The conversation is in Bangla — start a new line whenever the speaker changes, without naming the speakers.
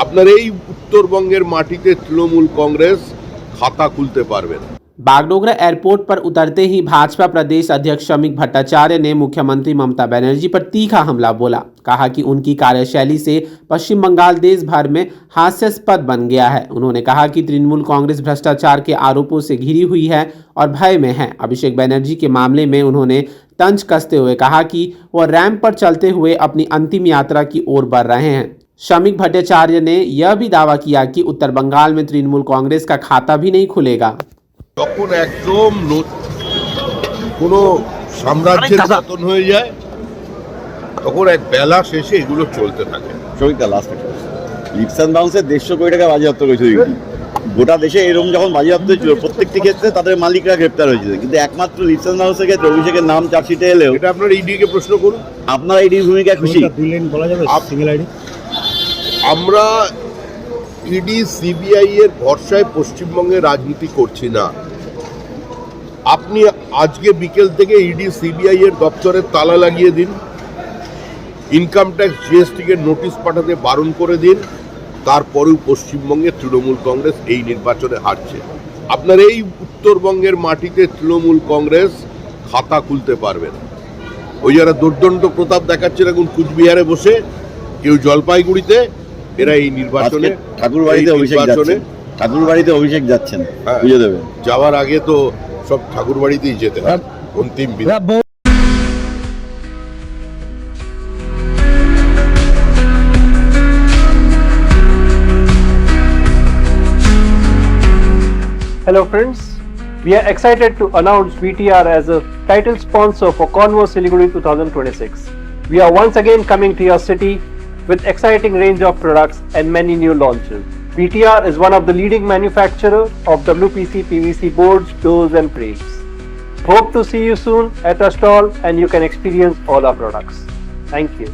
আপনার এই উত্তরবঙ্গের মাটিতে তৃণমূল কংগ্রেস খাতা খুলতে পারবে না।
बागडोगरा एयरपोर्ट पर उतरते ही भाजपा प्रदेश अध्यक्ष शमीक भट्टाचार्य ने मुख्यमंत्री ममता बनर्जी पर तीखा हमला बोला। कहा कि उनकी कार्यशैली से पश्चिम बंगाल देश भर में हास्यास्पद बन गया है। उन्होंने कहा कि तृणमूल कांग्रेस भ्रष्टाचार के आरोपों से घिरी हुई है और भय में है। अभिषेक बनर्जी के मामले में उन्होंने तंज कसते हुए कहा कि वह रैंप पर चलते हुए अपनी अंतिम यात्रा की ओर बढ़ रहे हैं। शमीक भट्टाचार्य ने यह भी दावा किया कि उत्तर बंगाल में तृणमूल कांग्रेस का खाता भी नहीं खुलेगा।
যখন একদম কোনো সাম্রাজ্যের পতন হয়ে যায় তখন এক বেলা শেষে এগুলো চলতে থাকে।
শরীরটা লাস্ট লিপস অ্যান্ড বাউন্সে 150 কোটি টাকা বাজেয়াপ্ত করেছিল ইডি। গোটা দেশে এরকম যখন বাজেয়াপ্ত হয়েছিল প্রত্যেকটি ক্ষেত্রে তাদের মালিকরা গ্রেপ্তার হয়েছিল, কিন্তু একমাত্র লিপস অ্যান্ড বাউন্সের ক্ষেত্রে অভিষেকের নাম চার্জশিটে এলেও
এটা আপনার ইডিকে প্রশ্ন করুন।
আপনারা ইডির ভূমিকা খুশি?
আমরা ইডি সিবিআই এর ভরসায় পশ্চিমবঙ্গে রাজনীতি করছি না। আপনি আজকে বিকেল থেকে ইডি সিবিআই এর দপ্তরে তালা লাগিয়ে দিন, ইনকাম ট্যাক্স জিএসটি কে নোটিশ পাঠাতে বারণ করে দিন, তারপরেও পশ্চিমবঙ্গে তৃণমূল কংগ্রেস এই নির্বাচনে হারছে। আপনার এই উত্তরবঙ্গের মাটিতে তৃণমূল কংগ্রেস খাতা খুলতে পারবে না। ওই যারা দুর্দণ্ড প্রতাপ দেখাচ্ছেন এখন কুচবিহারে বসে, কেউ জলপাইগুড়িতে, এরা এই নির্বাচনে
ঠাকুরবাড়িতে অভিষেক যাচ্ছেন বুঝে দেবেন।
যাওয়ার আগে তো সব ঠাকুরবাড়িতেই যেতে হয় অন্তিম বিদায়।
Hello friends, we are excited to announce VTR as a title sponsor for Convo Siliguri 2026. We are once again coming to your city with exciting range of products and many new launches. VTR is one of the leading manufacturer of WPC PVC boards, doors and frames. Hope to see you soon at our stall and you can experience all our products. Thank you.